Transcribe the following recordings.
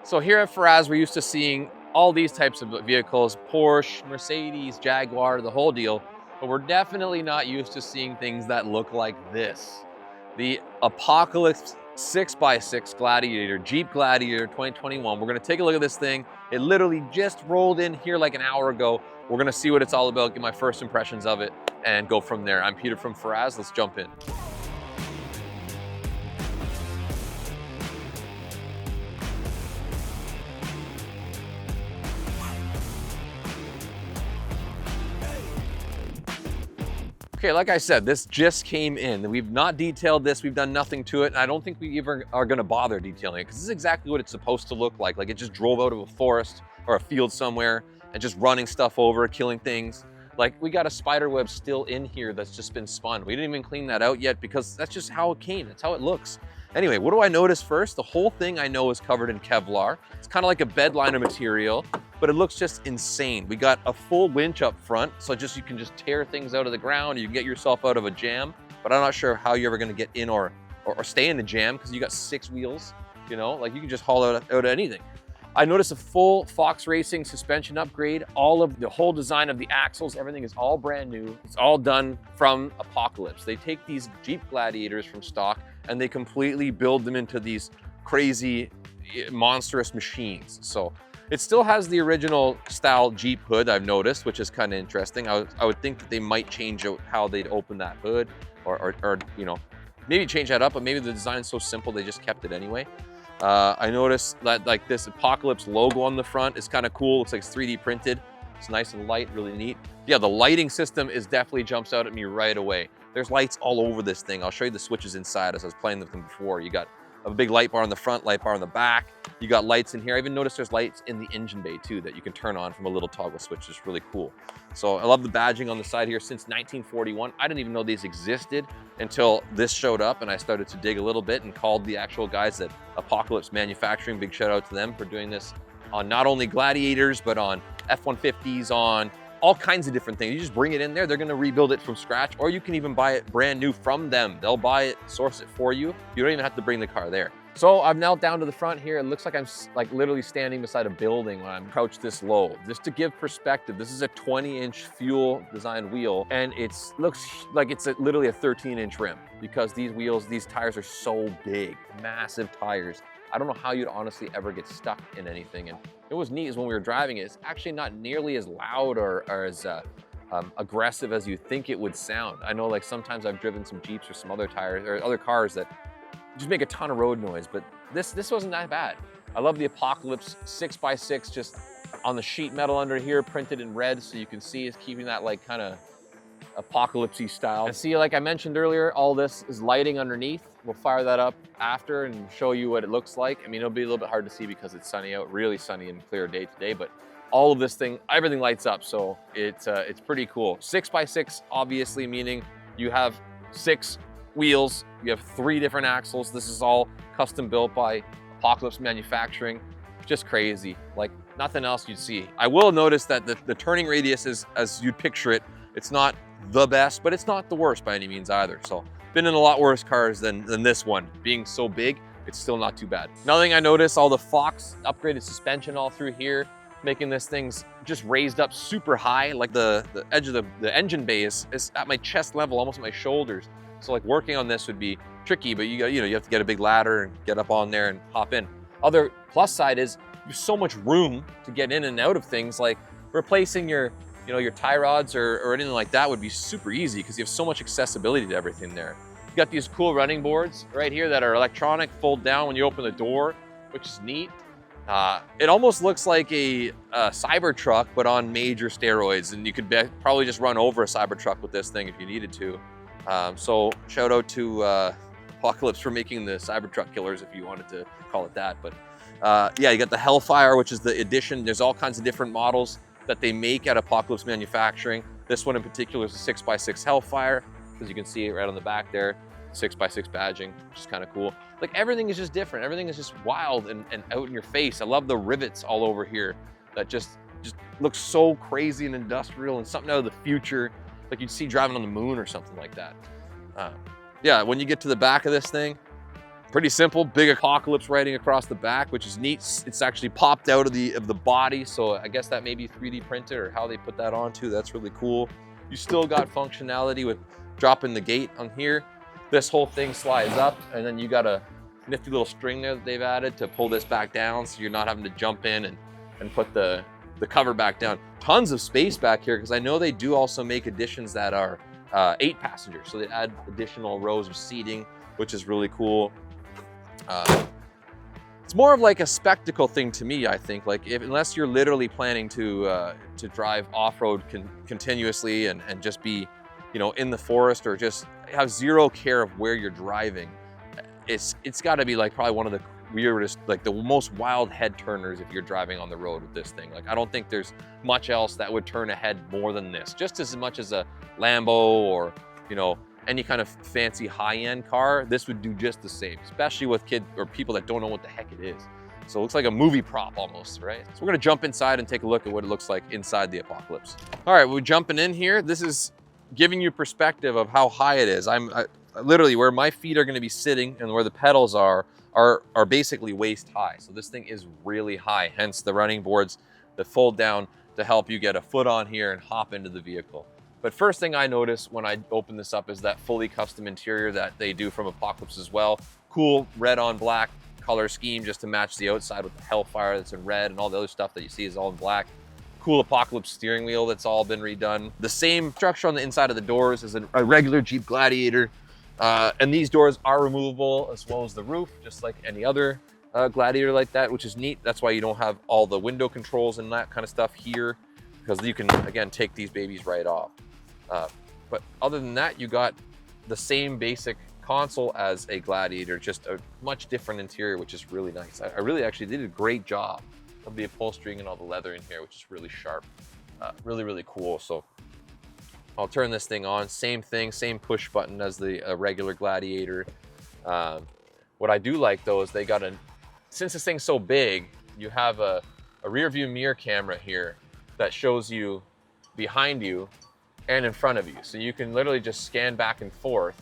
So here at Faraz, we're used to seeing all these types of vehicles, Porsche, Mercedes, Jaguar, the whole deal, but we're definitely not used to seeing things that look like this. The Apocalypse 6x6 Gladiator, Jeep Gladiator 2021. We're gonna take a look at this thing. It literally just rolled in here like an hour ago. We're gonna see what it's all about, get my first impressions of it, and go from there. I'm Peter from Faraz, let's jump in. Okay, like I said, this just came in. We've not detailed this, we've done nothing to it, and I don't think we even are gonna bother detailing it, because this is exactly what it's supposed to look like. Like it just drove out of a forest or a field somewhere and just running stuff over, killing things. Like we got a spider web still in here that's just been spun. We didn't even clean that out yet because that's just how it came, that's how it looks. Anyway, what do I notice first? The whole thing I know is covered in Kevlar. It's kind of like a bed liner material, but it looks just insane. We got a full winch up front, so you can just tear things out of the ground, you can get yourself out of a jam, but I'm not sure how you're ever gonna get in or stay in the jam because you got 6 wheels, you know, like you can just haul out anything. I noticed a full Fox Racing suspension upgrade. All of the whole design of the axles, everything is all brand new. It's all done from Apocalypse. They take these Jeep Gladiators from stock and they completely build them into these crazy, monstrous machines. So it still has the original style Jeep hood, I've noticed, which is kind of interesting. I would think that they might change out how they'd open that hood or you know, maybe change that up, but maybe the design's so simple they just kept it anyway. I noticed that like this Apocalypse logo on the front is kind of cool. Looks like it's 3D printed. It's nice and light, really neat. Yeah, the lighting system is definitely jumps out at me right away. There's lights all over this thing. I'll show you the switches inside as I was playing with them before. You got a big light bar on the front, light bar on the back. You got lights in here. I even noticed there's lights in the engine bay too that you can turn on from a little toggle switch. It's really cool. So I love the badging on the side here since 1941. I didn't even know these existed until this showed up and I started to dig a little bit and called the actual guys at Apocalypse Manufacturing. Big shout out to them for doing this on not only Gladiators, but on F-150s, on all kinds of different things. You just bring it in there, they're gonna rebuild it from scratch, or you can even buy it brand new from them. They'll buy it, source it for you. You don't even have to bring the car there. So I've knelt down to the front here. It looks like I'm like literally standing beside a building when I'm crouched this low. Just to give perspective, this is a 20-inch fuel designed wheel, and it looks like it's literally a 13-inch rim because these wheels, these tires are so big, massive tires. I don't know how you'd honestly ever get stuck in anything. And it was neat is when we were driving it, it's actually not nearly as loud or as aggressive as you think it would sound. I know like sometimes I've driven some Jeeps or some other tires or other cars that just make a ton of road noise, but this wasn't that bad. I love the Apocalypse 6x6 just on the sheet metal under here, printed in red so you can see it's keeping that like kind of apocalypse-y style. And see, like I mentioned earlier, all this is lighting underneath. We'll fire that up after and show you what it looks like. I mean, it'll be a little bit hard to see because it's sunny out, really sunny and clear day today, but all of this thing, everything lights up, so it's pretty cool. 6x6, obviously, meaning you have 6 wheels, you have 3 different axles. This is all custom built by Apocalypse Manufacturing. Just crazy, like nothing else you'd see. I will notice that the turning radius is, as you'd picture it, it's not the best, but it's not the worst by any means either. So been in a lot worse cars than this one. Being so big, it's still not too bad. Another thing I noticed, all the Fox upgraded suspension all through here, making this thing's just raised up super high. Like the edge of the engine bay is at my chest level, almost at my shoulders. So like working on this would be tricky, but you have to get a big ladder and get up on there and hop in. Other plus side is there's so much room to get in and out of things, like replacing your tie rods or anything like that would be super easy because you have so much accessibility to everything there. You got these cool running boards right here that are electronic, fold down when you open the door, which is neat. It almost looks like a Cybertruck, but on major steroids, and you could probably just run over a Cybertruck with this thing if you needed to. So shout out to Apocalypse for making the Cybertruck killers, if you wanted to call it that. But yeah, you got the Hellfire, which is the edition. There's all kinds of different models that they make at Apocalypse Manufacturing. This one in particular is a 6x6 Hellfire, as you can see it right on the back there. 6x6 badging, which is kind of cool. Like everything is just different. Everything is just wild and out in your face. I love the rivets all over here that just looks so crazy and industrial and something out of the future, like you'd see driving on the moon or something like that. Yeah, when you get to the back of this thing, Pretty simple, big apocalypse writing across the back, which is neat. It's actually popped out of the body, so I guess that may be 3D printed or how they put that onto. That's really cool. You still got functionality with dropping the gate on here. This whole thing slides up, and then you got a nifty little string there that they've added to pull this back down, so you're not having to jump in and put the cover back down. Tons of space back here, because I know they do also make editions that are 8 passengers, so they add additional rows of seating, which is really cool. It's more of like a spectacle thing to me, I think. Like, unless you're literally planning to drive off-road continuously and just be, you know, in the forest, or just have zero care of where you're driving, it's got to be like probably one of the weirdest, like the most wild head turners if you're driving on the road with this thing. Like, I don't think there's much else that would turn a head more than this, just as much as a Lambo or, you know, any kind of fancy high-end car. This would do just the same, especially with kids or people that don't know what the heck it is. So it looks like a movie prop almost, right? So we're gonna jump inside and take a look at what it looks like inside the Apocalypse. All right, we're jumping in here. This is giving you perspective of how high it is. I literally, where my feet are gonna be sitting and where the pedals are basically waist high. So this thing is really high, hence the running boards that fold down to help you get a foot on here and hop into the vehicle. But first thing I notice when I open this up is that fully custom interior that they do from Apocalypse as well. Cool red on black color scheme just to match the outside with the Hellfire that's in red, and all the other stuff that you see is all in black. Cool Apocalypse steering wheel that's all been redone. The same structure on the inside of the doors as a regular Jeep Gladiator. And these doors are removable, as well as the roof, just like any other Gladiator like that, which is neat. That's why you don't have all the window controls and that kind of stuff here, because you can, again, take these babies right off. But other than that, you got the same basic console as a Gladiator, just a much different interior, which is really nice. I really actually did a great job of the upholstering and all the leather in here, which is really sharp. Really, really cool. So I'll turn this thing on. Same thing, same push button as the regular Gladiator. What I do like though is they got since this thing's so big, you have a rear view mirror camera here that shows you behind you and in front of you. So you can literally just scan back and forth,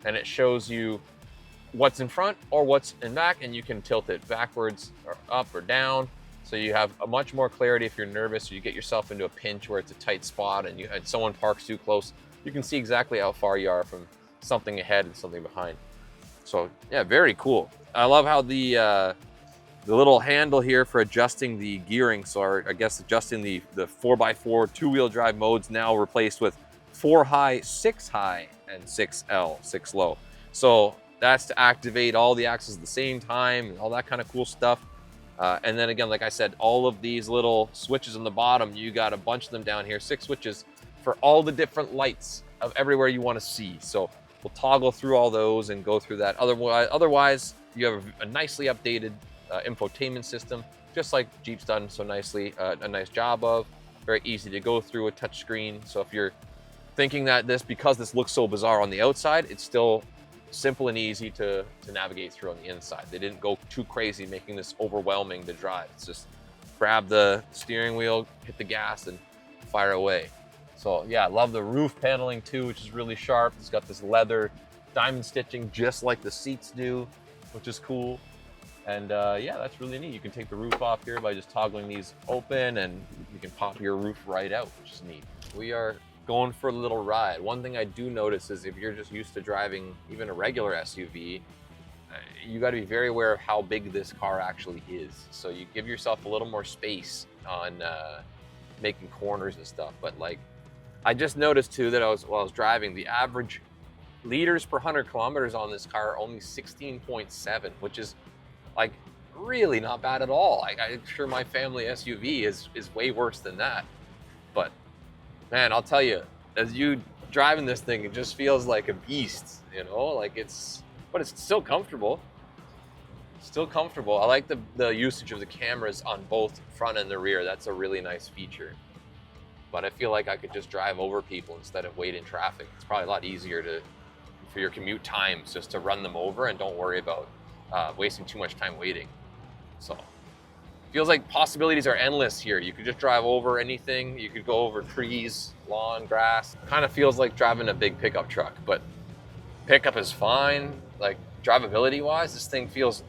and it shows you what's in front or what's in back, and you can tilt it backwards or up or down. So you have a much more clarity if you're nervous, or you get yourself into a pinch where it's a tight spot and someone parks too close. You can see exactly how far you are from something ahead and something behind. So yeah, very cool. I love how the little handle here for adjusting the gearing, so I guess adjusting the 4x4 two-wheel drive modes, now replaced with 4 high, 6 high, and 6L, 6 low. So that's to activate all the axles at the same time and all that kind of cool stuff. And then again, like I said, all of these little switches on the bottom, you got a bunch of them down here, 6 switches for all the different lights of everywhere you want to see. So we'll toggle through all those and go through that. Otherwise, you have a nicely updated infotainment system, just like Jeep's done so nicely, a nice job of. Very easy to go through a touch screen. So if you're thinking that because this looks so bizarre on the outside, it's still simple and easy to navigate through on the inside. They didn't go too crazy making this overwhelming to drive. It's just grab the steering wheel, hit the gas, and fire away. So yeah, I love the roof paneling too, which is really sharp. It's got this leather diamond stitching just like the seats do, which is cool. And yeah, that's really neat. You can take the roof off here by just toggling these open, and you can pop your roof right out, which is neat. We are going for a little ride. One thing I do notice is if you're just used to driving even a regular SUV, you got to be very aware of how big this car actually is. So you give yourself a little more space on making corners and stuff. But like, I just noticed too that while I was driving, the average liters per 100 kilometers on this car are only 16.7, which is like really not bad at all. I'm sure my family SUV is way worse than that. But man, I'll tell you, as you driving this thing, it just feels like a beast, you know, like but it's still comfortable. Still comfortable. I like the usage of the cameras on both front and the rear. That's a really nice feature. But I feel like I could just drive over people instead of wait in traffic. It's probably a lot easier for your commute times just to run them over and don't worry about wasting too much time waiting. So feels like possibilities are endless here. You could just drive over anything. You could go over trees, lawn, grass. Kind of feels like driving a big pickup truck, but pickup is fine. Like drivability wise, this thing feels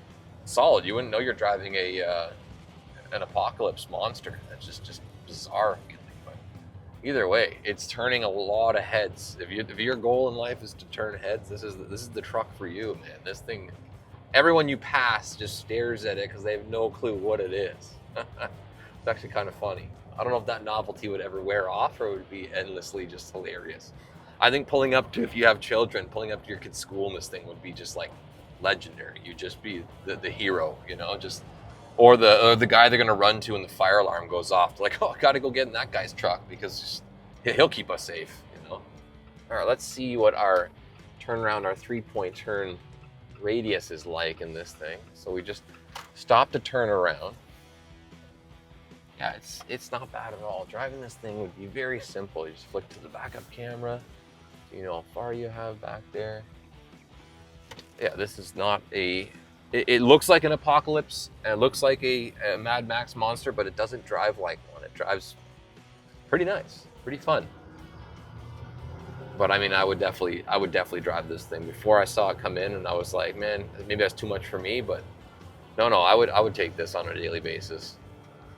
solid. You wouldn't know you're driving an apocalypse monster. That's just bizarre. But either way, it's turning a lot of heads. If your goal in life is to turn heads, this is the truck for you, man. This thing, everyone you pass just stares at it because they have no clue what it is. It's actually kind of funny. I don't know if that novelty would ever wear off or it would be endlessly just hilarious. I think pulling up to, if you have children, pulling up to your kid's school in this thing would be just like legendary. You'd just be the hero, you know, or the guy they're gonna run to when the fire alarm goes off. Like, oh, I gotta go get in that guy's truck because he'll keep us safe, you know. All right, let's see what our turnaround, our 3-point turn radius is like in this thing. So we just stop to turn around. Yeah, it's not bad at all. Driving this thing would be very simple. You just flick to the backup camera, so you know how far you have back there. Yeah, this is not it looks like an apocalypse and it looks like a Mad Max monster, but it doesn't drive like one. It drives pretty nice, pretty fun. But I mean, I would definitely drive this thing. Before I saw it come in and I was like, man, maybe that's too much for me, but no, I would take this on a daily basis.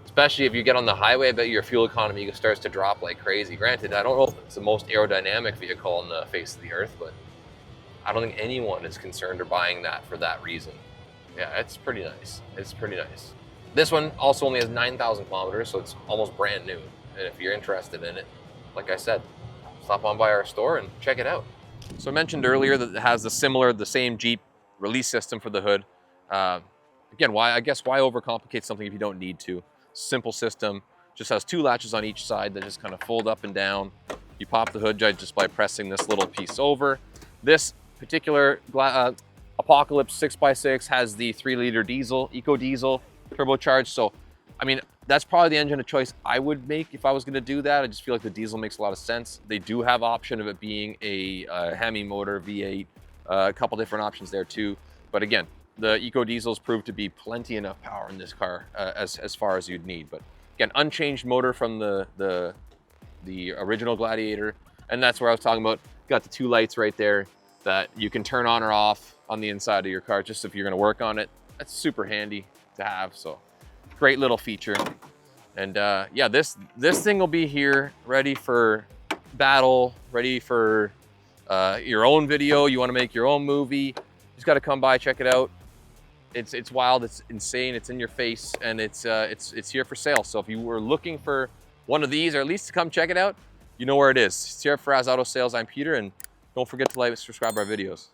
Especially if you get on the highway, I bet your fuel economy starts to drop like crazy. Granted, I don't know if it's the most aerodynamic vehicle on the face of the earth, but I don't think anyone is concerned or buying that for that reason. Yeah, it's pretty nice. It's pretty nice. This one also only has 9,000 kilometers, so it's almost brand new. And if you're interested in it, like I said, stop on by our store and check it out. So I mentioned earlier that it has the same Jeep release system for the hood. Again, why overcomplicate something if you don't need to? Simple system, just has 2 latches on each side that just kind of fold up and down. You pop the hood just by pressing this little piece over. This particular Apocalypse 6x6 has the 3-liter diesel, eco diesel, turbocharged. So, I mean, that's probably the engine of choice I would make if I was going to do that. I just feel like the diesel makes a lot of sense. They do have option of it being a Hemi motor V8, a couple different options there too. But again, the eco diesels proved to be plenty enough power in this car as far as you'd need. But again, unchanged motor from the original Gladiator, and that's where I was talking about. Got the 2 lights right there that you can turn on or off on the inside of your car, just if you're going to work on it. That's super handy to have. So great little feature. And yeah, this thing will be here ready for battle, ready for your own video. You want to make your own movie, just got to come by, check it out. It's wild, it's insane, it's in your face, and it's here for sale. So if you were looking for one of these, or at least to come check it out, you know where it is. It's here at Faraz Auto Sales. I'm Peter, and don't forget to like and subscribe our videos.